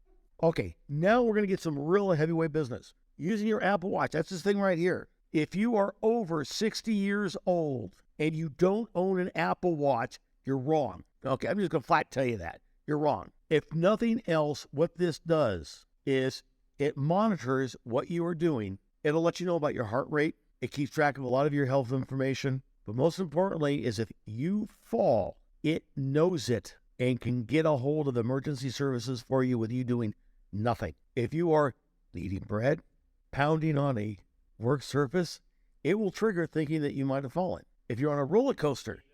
Okay, now we're going to get some real heavyweight business. Using your Apple Watch, that's this thing right here. If you are over 60 years old and you don't own an Apple Watch, you're wrong. Okay, I'm just going to flat tell you that. You're wrong. If nothing else, what this does is it monitors what you are doing. It'll let you know about your heart rate. It keeps track of a lot of your health information. But most importantly is if you fall, it knows it and can get a hold of emergency services for you with you doing nothing. If you are eating bread, pounding on a work surface, it will trigger thinking that you might have fallen. If you're on a roller coaster,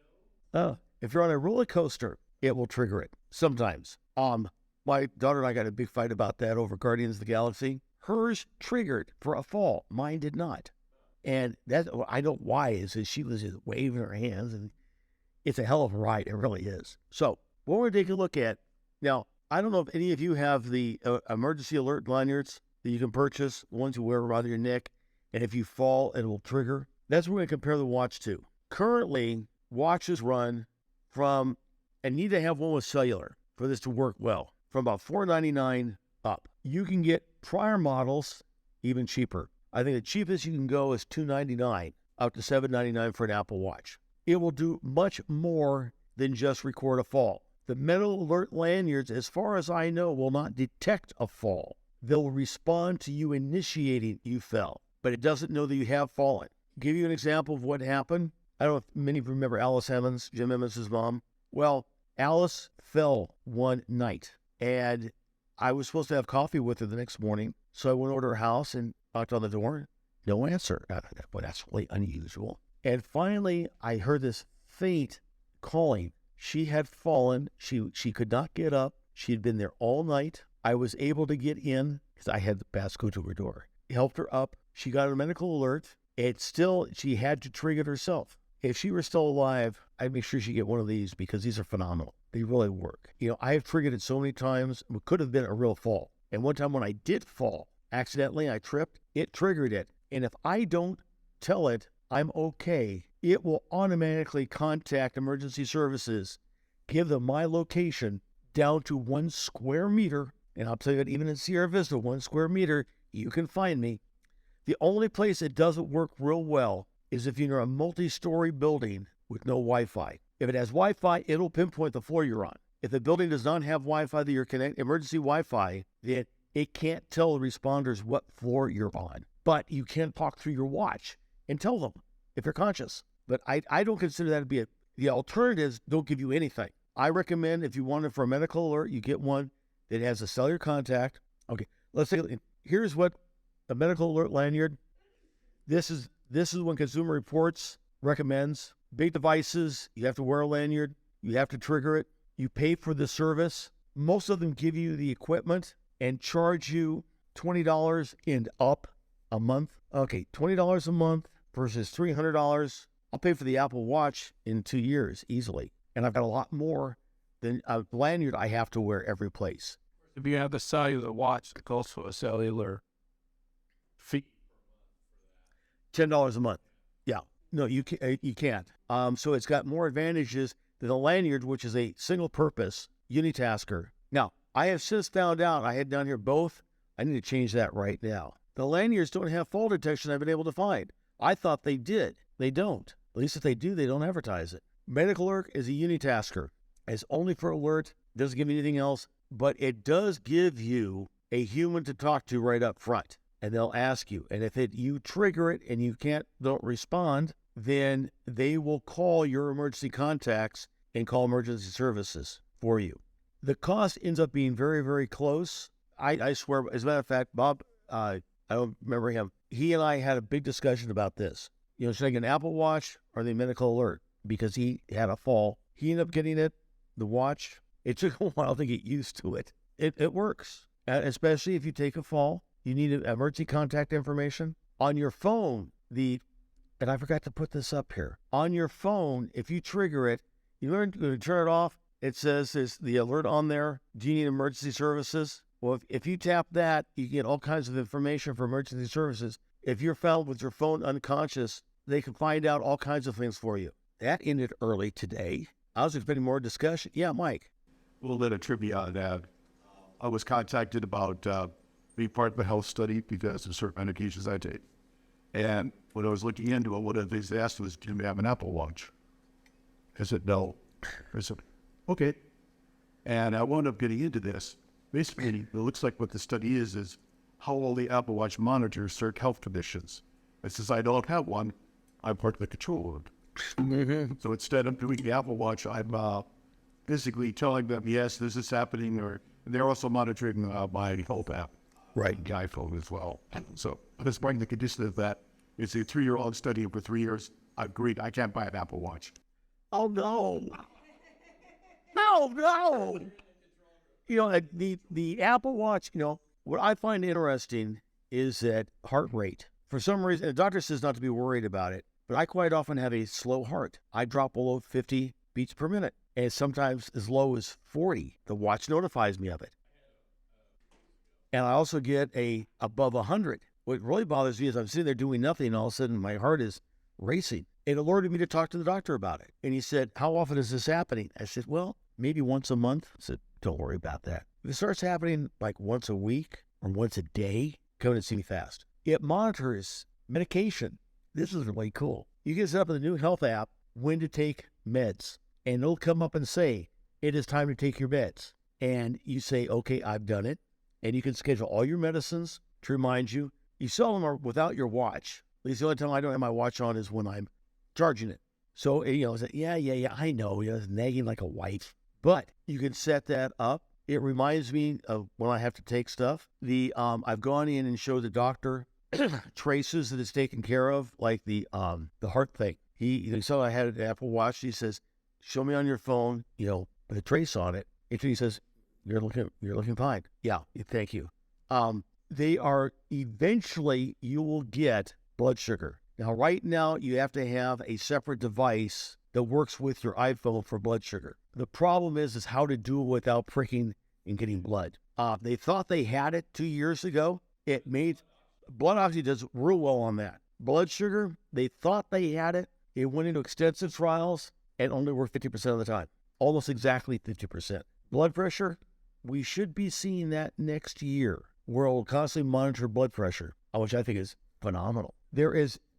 it will trigger it sometimes. My daughter and I got a big fight about that over Guardians of the Galaxy. Hers triggered for a fall. Mine did not. And that, I know why, is she was just waving her hands, and it's a hell of a ride. It really is. So what we're going to take a look at now, I don't know if any of you have the emergency alert lanyards that you can purchase, the ones you wear around your neck, and if you fall, it will trigger. That's what we're going to compare the watch to. Currently, watches run from, and need to have one with cellular for this to work well, from about $4.99 up. You can get prior models even cheaper. I think the cheapest you can go is $2.99 up to $7.99 for an Apple Watch. It will do much more than just record a fall. The medical alert lanyards, as far as I know, will not detect a fall. They'll respond to you initiating you fell, but it doesn't know that you have fallen. Give you an example of what happened. I don't know if many of you remember Alice Emmons, Jim Emmons' mom. Well, Alice fell one night, and I was supposed to have coffee with her the next morning, so I went over to her house and knocked on the door. No answer. Well, that's really unusual. And finally, I heard this faint calling. She had fallen. She could not get up. She had been there all night. I was able to get in because I had the passcode to her door. Helped her up. She got a medical alert. It's still, she had to trigger it herself. If she were still alive, I'd make sure she get one of these because these are phenomenal. They really work. You know, I have triggered it so many times. It could have been a real fall. And one time when I did fall, accidentally, I tripped, it triggered it. And if I don't tell it I'm okay, it will automatically contact emergency services, give them my location down to 1 square meter. And I'll tell you that even in Sierra Vista, 1 square meter, you can find me. The only place it doesn't work real well is if you're in a multi-story building with no Wi-Fi. If it has Wi-Fi, it'll pinpoint the floor you're on. If the building does not have Wi-Fi that you're connected, emergency Wi-Fi, then it can't tell the responders what floor you're on. But you can talk through your watch and tell them if you're conscious. But I don't consider that to be the alternatives don't give you anything. I recommend if you want it for a medical alert, you get one that has a cellular contact. Okay, let's say here's what a medical alert lanyard. This is when Consumer Reports recommends. Big devices, you have to wear a lanyard. You have to trigger it. You pay for the service. Most of them give you the equipment and charge you $20 and up a month. Okay, $20 a month versus $300. I'll pay for the AppleWatch in 2 years easily. And I've got a lot more than a lanyard I have to wear every place. If you have the cellular watch, it's also a cellular fee. $10 a month. Yeah. No, you can't. So it's got more advantages than the lanyard, which is a single-purpose unitasker. Now, I have since found out, I had down here both. I need to change that right now. The lanyards don't have fall detection I've been able to find. I thought they did. They don't. At least if they do, they don't advertise it. Medical alert is a unitasker. It's only for alert. Doesn't give you anything else. But it does give you a human to talk to right up front. And they'll ask you. And if you trigger it and you don't respond, then they will call your emergency contacts and call emergency services for you. The cost ends up being very, very close. I swear, as a matter of fact, Bob, I don't remember him. He and I had a big discussion about this. You know, should I get an Apple Watch or the medical alert? Because he had a fall. He ended up getting it, the watch. It took a while to get used to it. It works, especially if you take a fall. You need emergency contact information. On your phone, and I forgot to put this up here. On your phone, if you trigger it, you learn to turn it off. It says there's the alert on there. Do you need emergency services? Well, if you tap that, you get all kinds of information for emergency services. If you're found with your phone unconscious, they can find out all kinds of things for you. That ended early today. I was expecting more discussion. Yeah, Mike. A little bit of trivia on that. I was contacted about being part of a health study because of certain medications I take. And when I was looking into it, one of the things they asked was, do you have an Apple Watch? I said, no. I said, okay. And I wound up getting into this. Basically, it looks like what the study is how will the Apple Watch monitor certain health conditions? And since I don't have one, I'm part of the control group. So instead of doing the Apple Watch, I'm physically telling them, yes, this is happening, or they're also monitoring my health app. Right. The iPhone as well. So this bring the condition of that. It's a 3-year-old study for 3 years. I agreed. I can't buy an Apple Watch. Oh, no. No. You know, the Apple Watch, you know, what I find interesting is that heart rate. For some reason, the doctor says not to be worried about it, but I quite often have a slow heart. I drop below 50 beats per minute, and sometimes as low as 40. The watch notifies me of it. And I also get above 100. What really bothers me is I'm sitting there doing nothing, and all of a sudden my heart is racing. It alerted me to talk to the doctor about it. And he said, how often is this happening? I said, well, maybe once a month. I said, don't worry about that. If it starts happening like once a week or once a day, come and see me fast. It monitors medication. This is really cool. You can set up in the new health app when to take meds. and it'll come up and say, it is time to take your meds. And you say, okay, I've done it. And you can schedule all your medicines to remind you. You seldom are without your watch. At least the only time I don't have my watch on is when I'm charging it. So, it's like, yeah, I know, it's nagging like a wife. But you can set that up. It reminds me of when I have to take stuff. I've gone in and showed the doctor traces that it's taken care of, like the heart thing. He saw I had an AppleWatch. He says, show me on your phone, with a trace on it. And he says, you're looking fine. Yeah, thank you. They are eventually you will get blood sugar. Now, right now, you have to have a separate device that works with your iPhone for blood sugar. The problem is how to do it without pricking and getting blood. They thought they had it 2 years ago. Blood obviously does real well on that. Blood sugar, they thought they had it. It went into extensive trials and only worked 50% of the time. Almost exactly 50%. Blood pressure, we should be seeing that next year, where we'll constantly monitor blood pressure, which I think is phenomenal.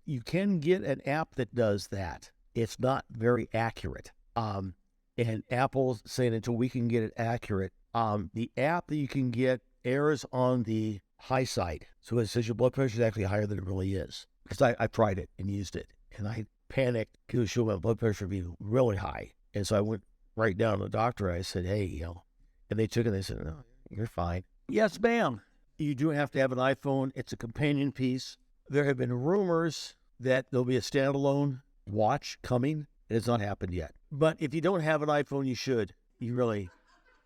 You can get an app that does that. It's not very accurate. And Apple's saying until we can get it accurate, the app that you can get errs on the high side. So it says your blood pressure is actually higher than it really is. Because I tried it and used it, and I panicked because it showed my blood pressure being really high. And so I went right down to the doctor. I said, hey, and they took it and they said, no, you're fine. Yes, ma'am. You do have to have an iPhone. It's a companion piece. There have been rumors that there'll be a standalone watch coming. It has not happened yet. But if you don't have an iPhone, you should. The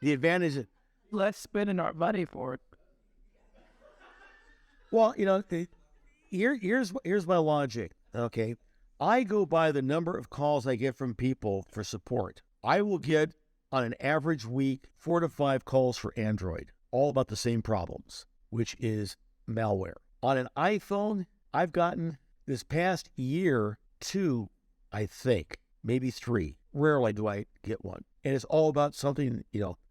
advantage is... Let's spend our money for it. Well, here's my logic, okay? I go by the number of calls I get from people for support. I will get, on an average week, 4 to 5 calls for Android, all about the same problems, which is malware. On an iPhone, I've gotten this past year 2, I think, maybe 3. Rarely do I get one. And it's all about something,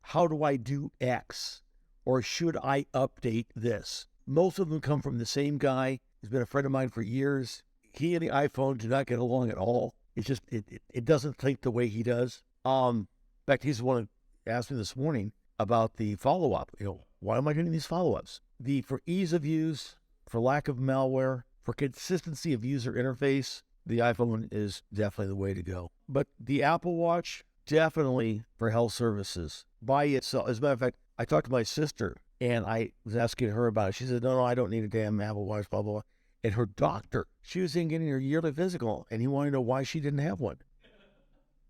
how do I do X? Or should I update this? Most of them come from the same guy. He's been a friend of mine for years. He and the iPhone do not get along at all. It's just, it doesn't think the way he does. In fact, he's the one who asked me this morning about the follow-up. Why am I getting these follow-ups? For ease of use, for lack of malware, for consistency of user interface, the iPhone is definitely the way to go. But the Apple Watch, definitely for health services by itself. As a matter of fact, I talked to my sister and I was asking her about it. She said, no, I don't need a damn Apple Watch, blah, blah, blah. And her doctor, she was in getting her yearly physical, and he wanted to know why she didn't have one.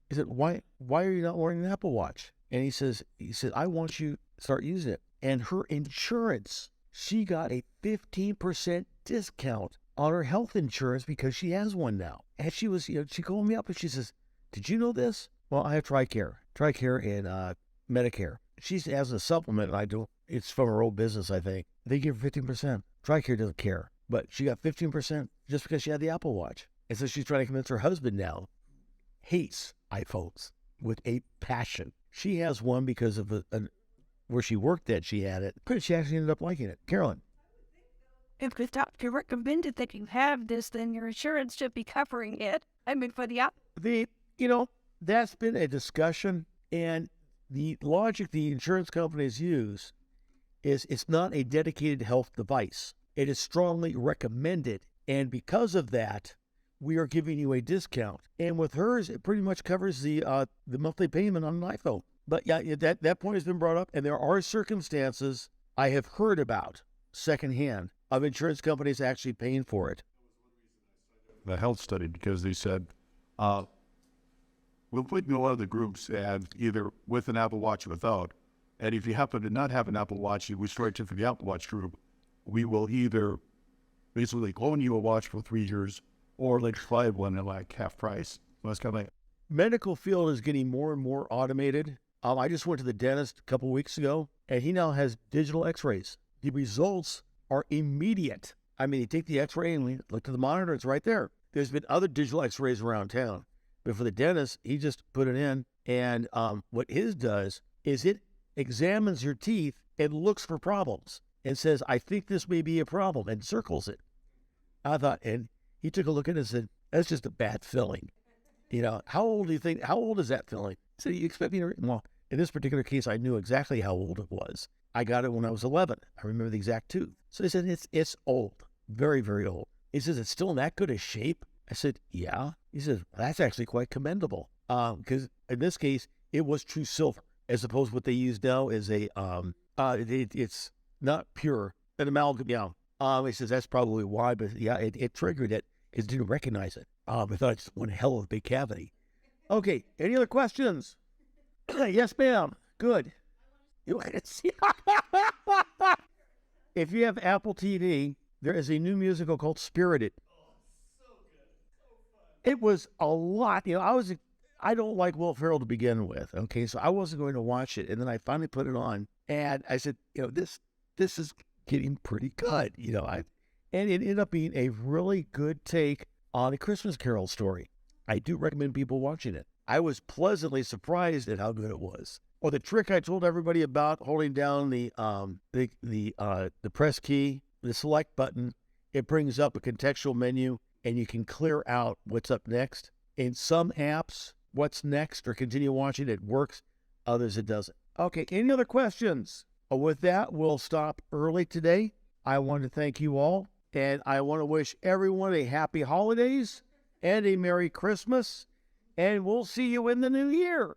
He said, why are you not wearing an Apple Watch? And he said, I want you to start using it. And her insurance, she got a 15% discount on her health insurance because she has one now. And she was, she called me up and she says, did you know this? Well, I have TRICARE and Medicare. She has a supplement, and I don't. It's from her old business, I think. They give her 15%. TRICARE doesn't care. But she got 15% just because she had the Apple Watch. And so she's trying to convince her husband now, hates iPhones with a passion. She has one because of where she worked at, she had it. But she actually ended up liking it. Carolyn. If the doctor recommended that you have this, then your insurance should be covering it. For the that's been a discussion, and the logic the insurance companies use is it's not a dedicated health device. It is strongly recommended, and because of that, we are giving you a discount. And with hers, it pretty much covers the monthly payment on an iPhone. But yeah, that point has been brought up, and there are circumstances I have heard about secondhand of insurance companies actually paying for it. The health study, because they said, we'll put you in a lot of the groups and either with an Apple Watch or without. And if you happen to not have an Apple Watch, we start to for the Apple Watch group, we will either basically loan you a watch for 3 years or buy one at half price. So that's kind of like... Medical field is getting more and more automated. I just went to the dentist a couple weeks ago, and he now has digital x-rays. The results are immediate. You take the x-ray and we look to the monitor, it's right there. There's been other digital x-rays around town. But for the dentist, he just put it in, and what his does is it examines your teeth and looks for problems and says, I think this may be a problem, and circles it. I thought, and he took a look at it and said, that's just a bad filling. How old do you think, how old is that filling? So you expect me to, well, in this particular case, I knew exactly how old it was. I got it when I was 11. I remember the exact tooth. So he said, it's old, very, very old. He says, it's still in that good a shape? I said, yeah. He says, well, that's actually quite commendable. Because in this case, it was true silver, as opposed to what they use now is it's not pure, an amalgam. Yeah. He says, that's probably why, but yeah, it triggered it because it didn't recognize it. I thought it's one hell of a big cavity. Okay, any other questions? Yes, ma'am. Good. You want to see? If you have Apple TV, there is a new musical called Spirited. It was a lot. I don't like Will Ferrell to begin with. Okay, so I wasn't going to watch it, and then I finally put it on, and I said, this is getting pretty good. And it ended up being a really good take on a Christmas Carol story. I do recommend people watching it. I was pleasantly surprised at how good it was. Or the trick I told everybody about, holding down the press key, the select button, it brings up a contextual menu, and you can clear out what's up next. In some apps, what's next or continue watching, it works. Others, it doesn't. Okay, any other questions? With that, we'll stop early today. I want to thank you all, and I want to wish everyone a happy holidays and a Merry Christmas, and we'll see you in the new year.